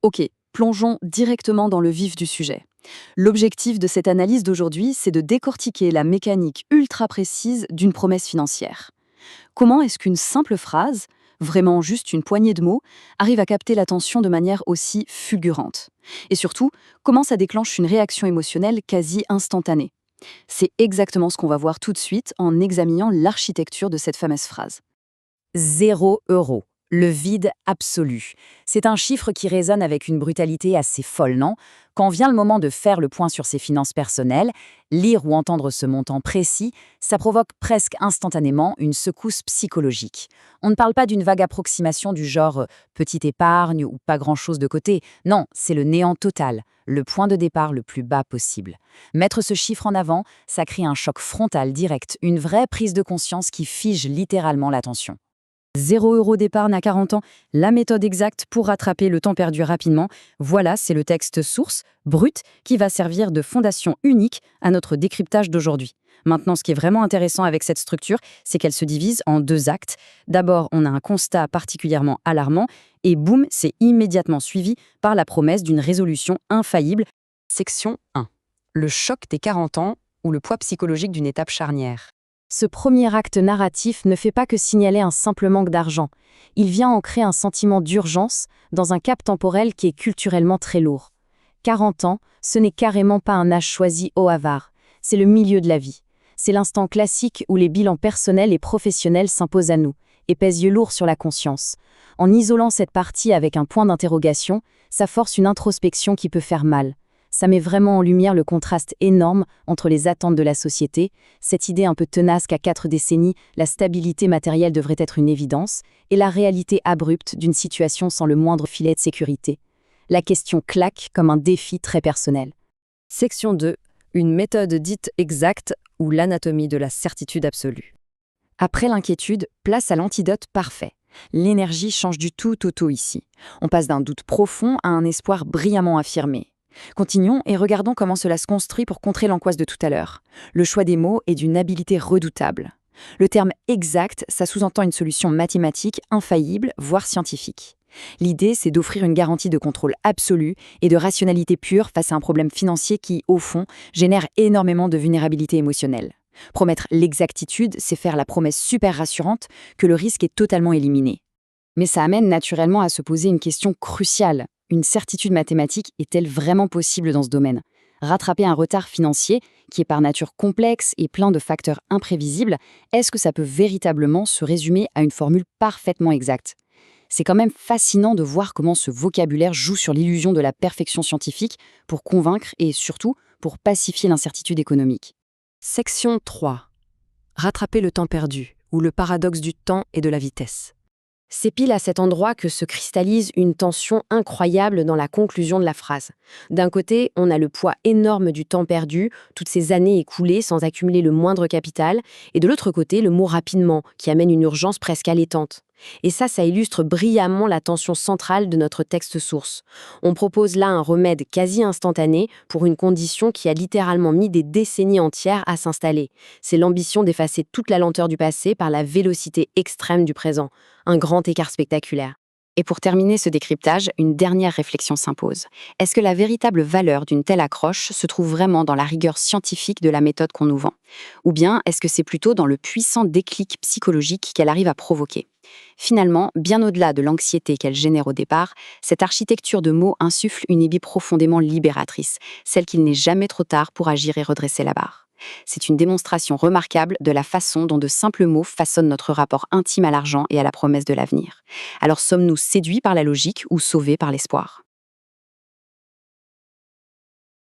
Ok, plongeons directement dans le vif du sujet. L'objectif de cette analyse d'aujourd'hui, c'est de décortiquer la mécanique ultra précise d'une promesse financière. Comment est-ce qu'une simple phrase, vraiment juste une poignée de mots, arrive à capter l'attention de manière aussi fulgurante? Et surtout, comment ça déclenche une réaction émotionnelle quasi instantanée? C'est exactement ce qu'on va voir tout de suite en examinant l'architecture de cette fameuse phrase. 0 €. Le vide absolu. C'est un chiffre qui résonne avec une brutalité assez folle, non? Quand vient le moment de faire le point sur ses finances personnelles, lire ou entendre ce montant précis, ça provoque presque instantanément une secousse psychologique. On ne parle pas d'une vague approximation du genre petite épargne ou pas grand-chose de côté. Non, c'est le néant total, le point de départ le plus bas possible. Mettre ce chiffre en avant, ça crée un choc frontal direct, une vraie prise de conscience qui fige littéralement l'attention. 0 € d'épargne à 40 ans, la méthode exacte pour rattraper le temps perdu rapidement. Voilà, c'est le texte source, brut, qui va servir de fondation unique à notre décryptage d'aujourd'hui. Maintenant, ce qui est vraiment intéressant avec cette structure, c'est qu'elle se divise en deux actes. D'abord, on a un constat particulièrement alarmant, et boum, c'est immédiatement suivi par la promesse d'une résolution infaillible. Section 1. Le choc des 40 ans ou le poids psychologique d'une étape charnière. Ce premier acte narratif ne fait pas que signaler un simple manque d'argent. Il vient ancrer un sentiment d'urgence dans un cap temporel qui est culturellement très lourd. 40 ans, ce n'est carrément pas un âge choisi au hasard. C'est le milieu de la vie. C'est l'instant classique où les bilans personnels et professionnels s'imposent à nous et pèsent yeux lourds sur la conscience. En isolant cette partie avec un point d'interrogation, ça force une introspection qui peut faire mal. Ça met vraiment en lumière le contraste énorme entre les attentes de la société, cette idée un peu tenace qu'à 4 décennies, la stabilité matérielle devrait être une évidence, et la réalité abrupte d'une situation sans le moindre filet de sécurité. La question claque comme un défi très personnel. Section 2. Une méthode dite exacte ou l'anatomie de la certitude absolue. Après l'inquiétude, place à l'antidote parfait. L'énergie change du tout au tout ici. On passe d'un doute profond à un espoir brillamment affirmé. Continuons et regardons comment cela se construit pour contrer l'angoisse de tout à l'heure. Le choix des mots est d'une habileté redoutable. Le terme exact, ça sous-entend une solution mathématique, infaillible, voire scientifique. L'idée, c'est d'offrir une garantie de contrôle absolu et de rationalité pure face à un problème financier qui, au fond, génère énormément de vulnérabilité émotionnelle. Promettre l'exactitude, c'est faire la promesse super rassurante que le risque est totalement éliminé. Mais ça amène naturellement à se poser une question cruciale. Une certitude mathématique est-elle vraiment possible dans ce domaine? Rattraper un retard financier, qui est par nature complexe et plein de facteurs imprévisibles, est-ce que ça peut véritablement se résumer à une formule parfaitement exacte? C'est quand même fascinant de voir comment ce vocabulaire joue sur l'illusion de la perfection scientifique pour convaincre et surtout pour pacifier l'incertitude économique. Section 3. Rattraper le temps perdu ou le paradoxe du temps et de la vitesse. C'est pile à cet endroit que se cristallise une tension incroyable dans la conclusion de la phrase. D'un côté, on a le poids énorme du temps perdu, toutes ces années écoulées sans accumuler le moindre capital, et de l'autre côté, le mot rapidement, qui amène une urgence presque allaitante. Et ça illustre brillamment la tension centrale de notre texte source. On propose là un remède quasi instantané pour une condition qui a littéralement mis des décennies entières à s'installer. C'est l'ambition d'effacer toute la lenteur du passé par la vélocité extrême du présent. Un grand écart spectaculaire. Et pour terminer ce décryptage, une dernière réflexion s'impose. Est-ce que la véritable valeur d'une telle accroche se trouve vraiment dans la rigueur scientifique de la méthode qu'on nous vend? Ou bien est-ce que c'est plutôt dans le puissant déclic psychologique qu'elle arrive à provoquer? Finalement, bien au-delà de l'anxiété qu'elle génère au départ, cette architecture de mots insuffle une ébie profondément libératrice, celle qu'il n'est jamais trop tard pour agir et redresser la barre. C'est une démonstration remarquable de la façon dont de simples mots façonnent notre rapport intime à l'argent et à la promesse de l'avenir. Alors sommes-nous séduits par la logique ou sauvés par l'espoir ?